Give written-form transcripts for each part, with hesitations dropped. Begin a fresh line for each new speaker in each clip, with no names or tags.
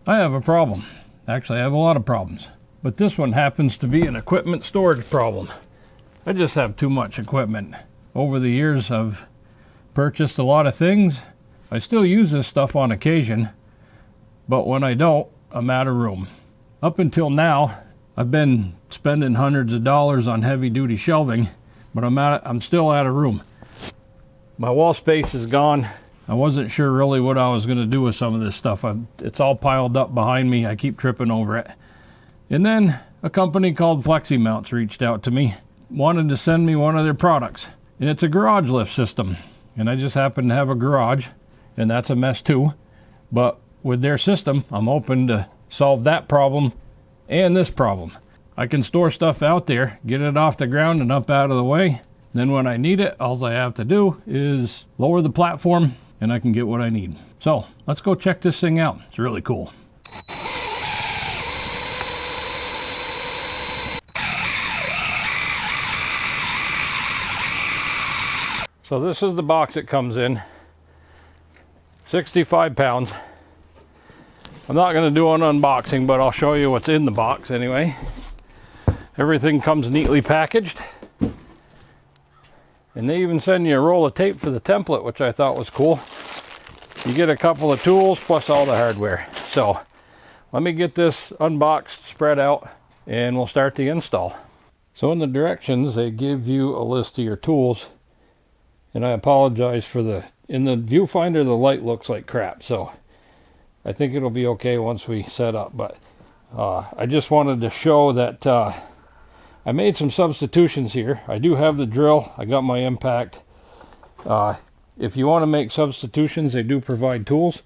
I have a problem. Actually, I have a lot of problems. But this one happens to be an equipment storage problem. I just have too much equipment. Over the years, I've purchased a lot of things. I still use this stuff on occasion, but when I don't, I'm out of room. Up until now, I've been spending hundreds of dollars on heavy-duty shelving, but I'm still out of room. My wall space is gone. I wasn't sure really what I was going to do with some of this stuff. It's all piled up behind me. I keep tripping over it. And then a company called FLEXIMOUNTS reached out to me, wanted to send me one of their products. And it's a garage lift system. And I just happen to have a garage, and that's a mess too. But with their system, I'm hoping to solve that problem and this problem. I can store stuff out there, get it off the ground and up out of the way. Then when I need it, all I have to do is lower the platform and I can get what I need. So let's go check this thing out. It's really cool. So this is the box it comes in. 65 pounds. I'm not going to do an unboxing, but I'll show you what's in the box anyway. Everything comes neatly packaged. And they even send you a roll of tape for the template, which I thought was cool. You get a couple of tools plus all the hardware. So let me get this unboxed, spread out, and we'll start the install. So in the directions, they give you a list of your tools. And I apologize for in the viewfinder, the light looks like crap. So I think it'll be okay once we set up. But I just wanted to show that I made some substitutions here. I do have the drill. I got my impact. If you want to make substitutions, they do provide tools.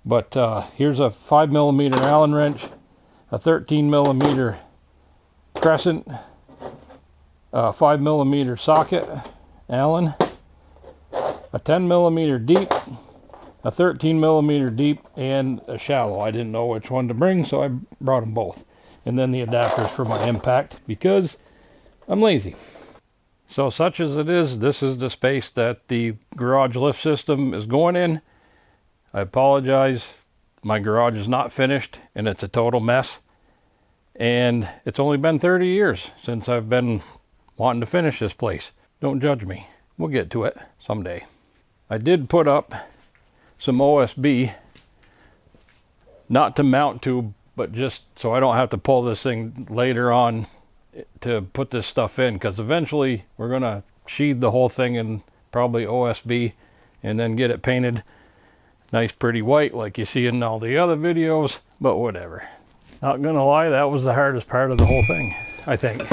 But here's a 5mm Allen wrench, a 13mm crescent, a 5mm socket Allen, a 10mm deep, a 13mm deep, and a shallow. I didn't know which one to bring, so I brought them both. And then the adapters for my impact, because I'm lazy. So such as it is, this is the space that the garage lift system is going in. I apologize. My garage is not finished, and it's a total mess. And it's only been 30 years since I've been wanting to finish this place. Don't judge me. We'll get to it someday. I did put up some OSB, not to mount to, but just so I don't have to pull this thing later on to put this stuff in, because eventually we're going to sheathe the whole thing in probably OSB and then get it painted nice pretty white like you see in all the other videos, but whatever. Not gonna lie, that was the hardest part of the whole thing, I think,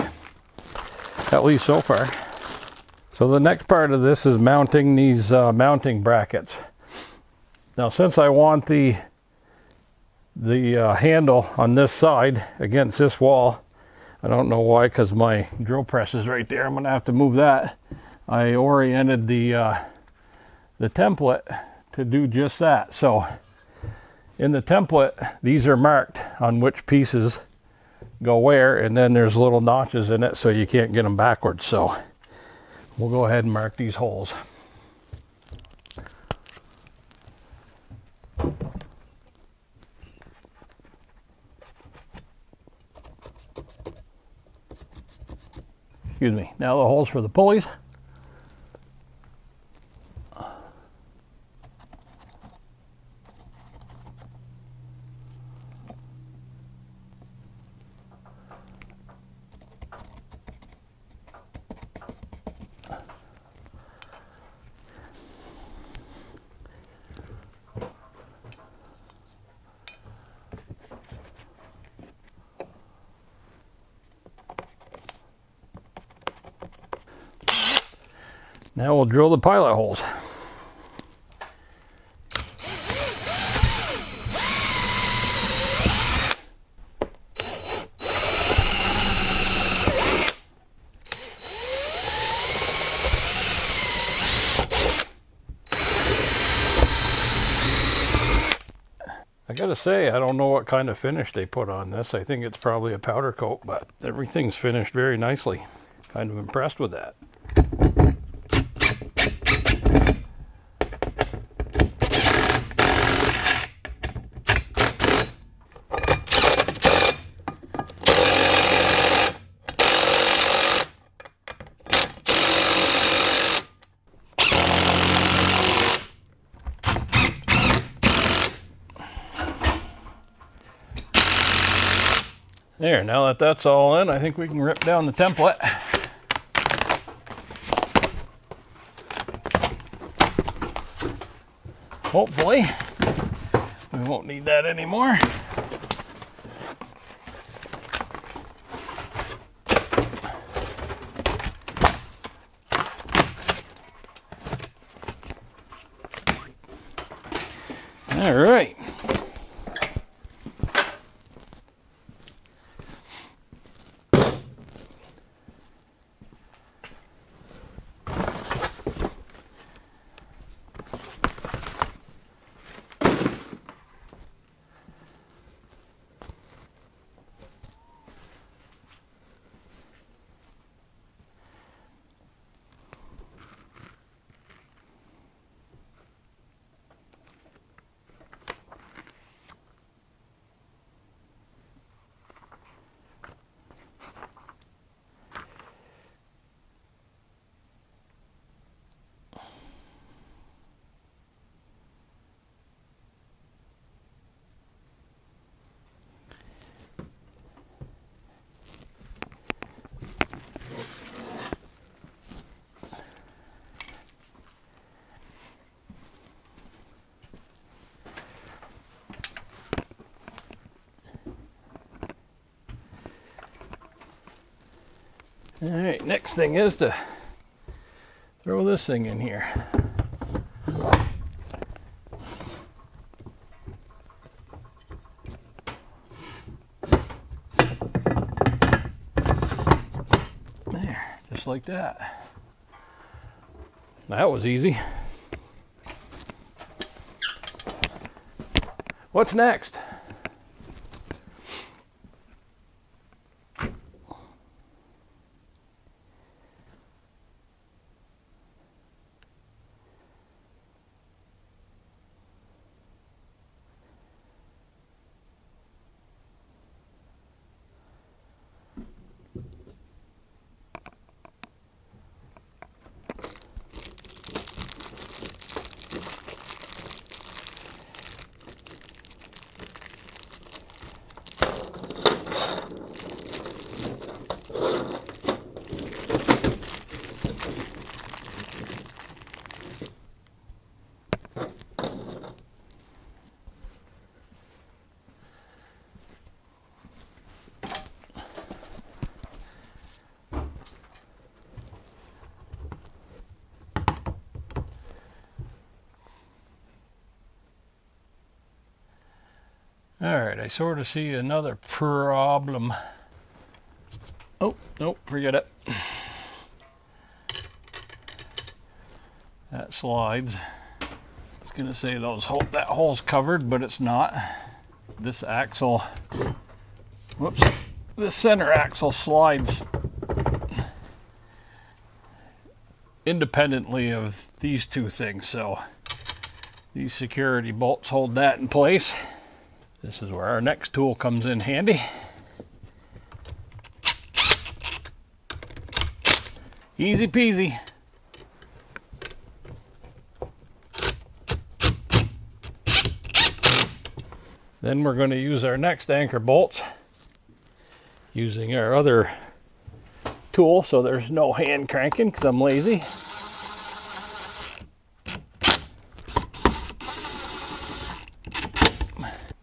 at least so far. So the next part of this is mounting these mounting brackets. Now since I want the handle on this side against this wall, I don't know why, because my drill press is right there. I'm gonna have to move that. I oriented the template to do just that. So in the template, these are marked on which pieces go where, and then there's little notches in it so you can't get them backwards. So we'll go ahead and mark these holes. Excuse me. Now the holes for the pulleys. Now we'll drill the pilot holes. I gotta say, I don't know what kind of finish they put on this. I think it's probably a powder coat, but everything's finished very nicely. Kind of impressed with that. There, now that that's all in, I think we can rip down the template. Hopefully, we won't need that anymore. All right. All right, next thing is to throw this thing in here. There, just like that. That was easy. What's next? All right, I sort of see another problem. Oh, nope, forget it. That slides. I was gonna say that hole's covered, but it's not. This axle, whoops, this center axle slides independently of these two things, so these security bolts hold that in place. This is where our next tool comes in handy. Easy peasy. Then we're going to use our next anchor bolts using our other tool, so there's no hand cranking because I'm lazy.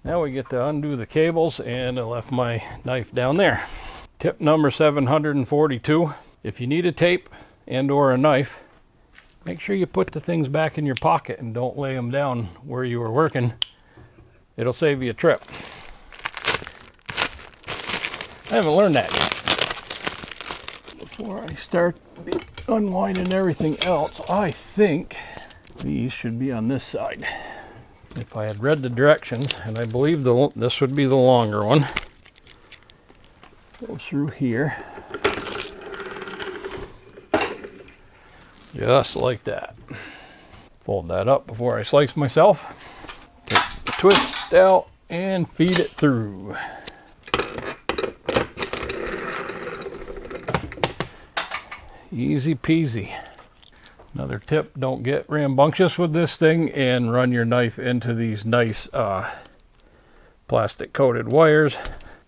Now we get to undo the cables, and I left my knife down there. Tip number 742. If you need a tape and or a knife, make sure you put the things back in your pocket and don't lay them down where you were working. It'll save you a trip. I haven't learned that yet. Before I start unwinding everything else, I think these should be on this side. If I had read the directions, and I believe this would be the longer one, go through here, just like that. Fold that up before I slice myself. Take the twist out and feed it through. Easy peasy. Another tip, don't get rambunctious with this thing and run your knife into these nice plastic coated wires.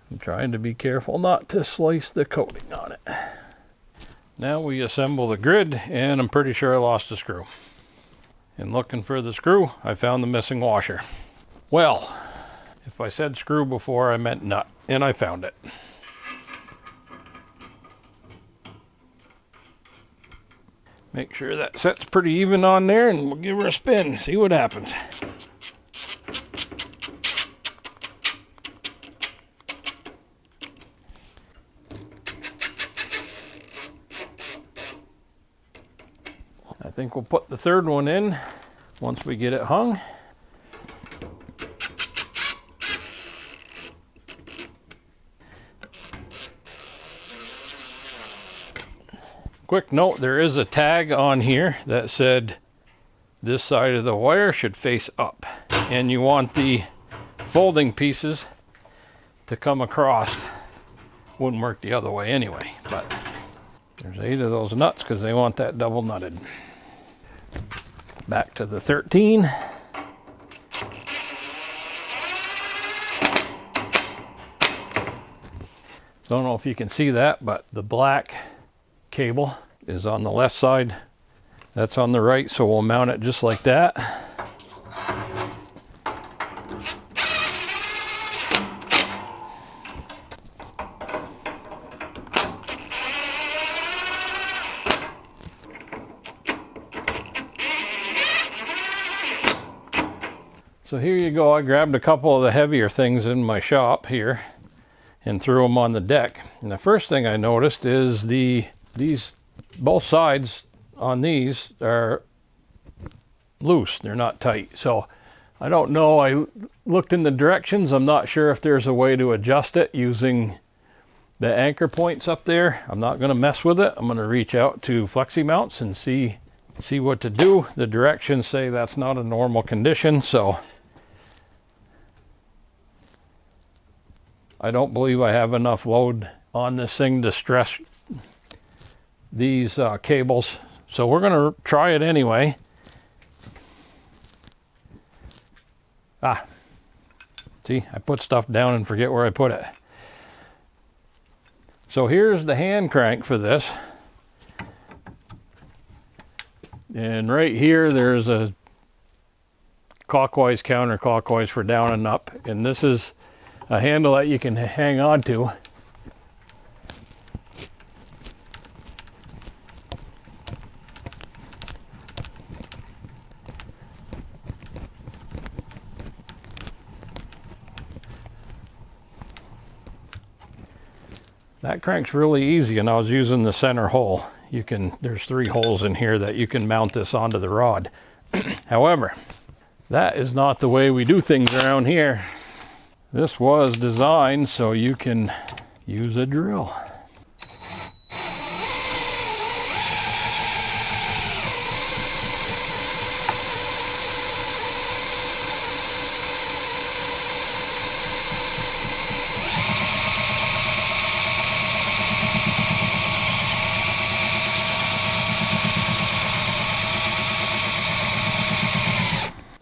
I'm trying to be careful not to slice the coating on it. Now we assemble the grid, and I'm pretty sure I lost a screw. In looking for the screw, I found the missing washer. Well, if I said screw before, I meant nut, and I found it. Make sure that sets pretty even on there, and we'll give her a spin, see what happens. I think we'll put the third one in once we get it hung. Quick note, there is a tag on here that said this side of the wire should face up, and you want the folding pieces to come across. Wouldn't work the other way anyway, but there's 8 of those nuts because they want that double nutted. Back to the 13. Don't know if you can see that, but the black cable is on the left side. That's on the right, so we'll mount it just like that. So here you go. I grabbed a couple of the heavier things in my shop here and threw them on the deck. And the first thing I noticed is these both sides on these are loose. They're not tight. So I don't know. I looked in the directions. I'm not sure if there's a way to adjust it using the anchor points up there. I'm not going to mess with it. I'm going to reach out to FLEXIMOUNTS and see what to do. The directions say that's not a normal condition, so I don't believe I have enough load on this thing to stress these cables. So we're going to try it anyway. See, I put stuff down and forget where I put it. So here's the hand crank for this. And right here there's a clockwise, counterclockwise for down and up. And this is a handle that you can hang on to. That crank's really easy, and I was using the center hole. There's 3 holes in here that you can mount this onto the rod. However, that is not the way we do things around here. This was designed so you can use a drill.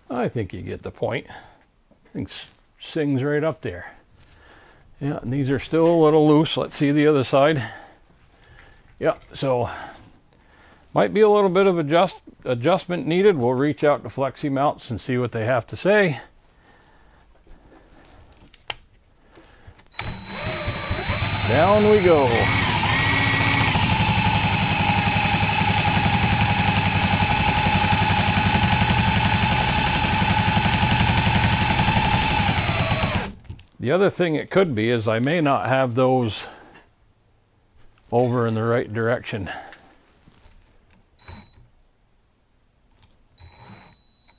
I think you get the point. I think sings right up there. Yeah, and these are still a little loose. Let's see the other side. Yeah, so might be a little bit of adjustment needed. We'll reach out to FLEXIMOUNTS and see what they have to say. Down we go. The other thing it could be is I may not have those over in the right direction.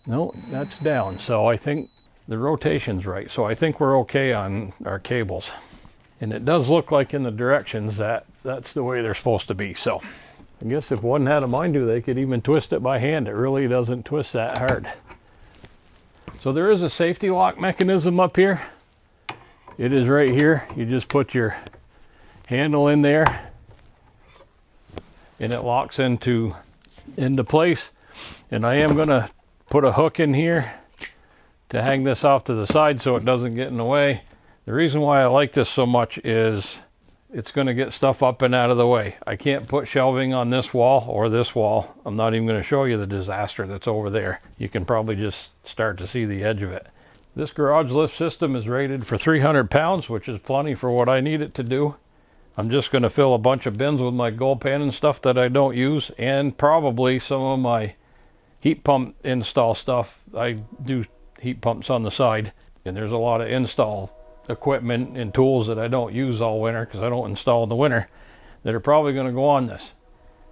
No, that's down. So I think the rotation's right. So I think we're okay on our cables. And it does look like in the directions that's the way they're supposed to be. So I guess if one had a mind to, they could even twist it by hand. It really doesn't twist that hard. So there is a safety lock mechanism up here. It is right here. You just put your handle in there and it locks into place. And I am going to put a hook in here to hang this off to the side so it doesn't get in the way. The reason why I like this so much is it's going to get stuff up and out of the way. I can't put shelving on this wall or this wall. I'm not even going to show you the disaster that's over there. You can probably just start to see the edge of it. This garage lift system is rated for 300 pounds, which is plenty for what I need it to do. I'm just going to fill a bunch of bins with my gold pan and stuff that I don't use, and probably some of my heat pump install stuff. I do heat pumps on the side, and there's a lot of install equipment and tools that I don't use all winter because I don't install in the winter that are probably going to go on this.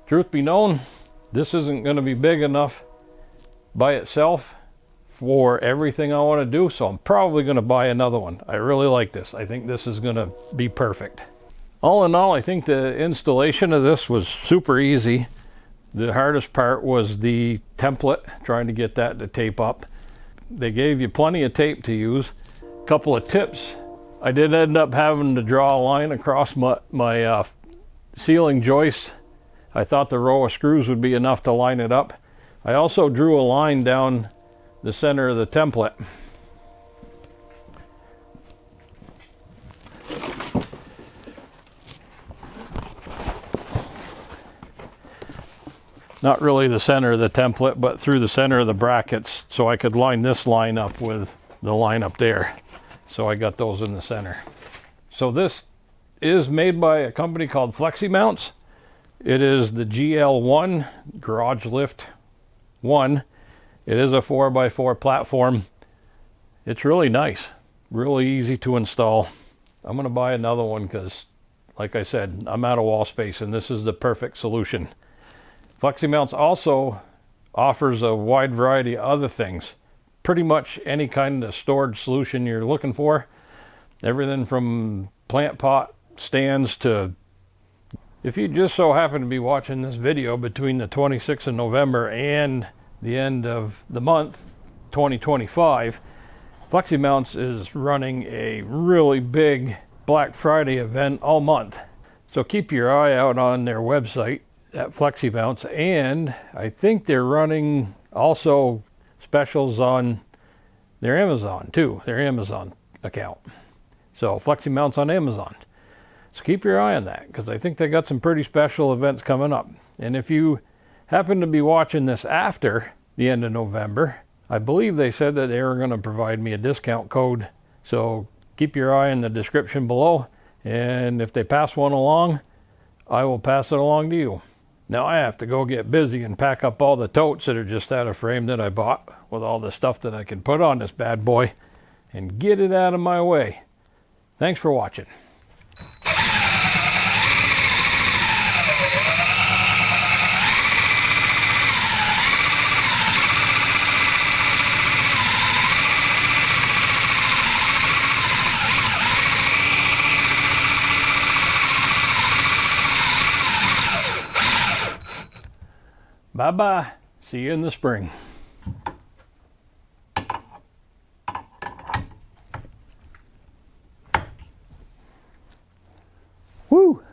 Truth be known, this isn't going to be big enough by itself for everything I want to do, so I'm probably going to buy another one. I really like this. I think this is going to be perfect. All in all, I think the installation of this was super easy. The hardest part was the template, trying to get that to tape up. They gave you plenty of tape to use. A couple of tips. I did end up having to draw a line across my ceiling joist. I thought the row of screws would be enough to line it up. I also drew a line down the center of the template. Not really the center of the template, but through the center of the brackets, so I could line this line up with the line up there. So I got those in the center. So this is made by a company called FLEXIMOUNTS. It is the GL1 Garage Lift 1. It is a 4x4 platform. It's really nice, really easy to install. I'm going to buy another one because, like I said, I'm out of wall space and this is the perfect solution. FLEXIMOUNTS also offers a wide variety of other things. Pretty much any kind of storage solution you're looking for. Everything from plant pot stands to... If you just so happen to be watching this video between the 26th of November and the end of the month, 2025, FLEXIMOUNTS is running a really big Black Friday event all month. So keep your eye out on their website at FLEXIMOUNTS, and I think they're running also specials on their Amazon too, their Amazon account. So FLEXIMOUNTS on Amazon. So keep your eye on that because I think they got some pretty special events coming up. And if you happen to be watching this after the end of November, I believe they said that they were going to provide me a discount code. So keep your eye in the description below, and if they pass one along, I will pass it along to you. Now I have to go get busy and pack up all the totes that are just out of frame that I bought with all the stuff that I can put on this bad boy and get it out of my way. Thanks for watching. Bye-bye. See you in the spring. Woo!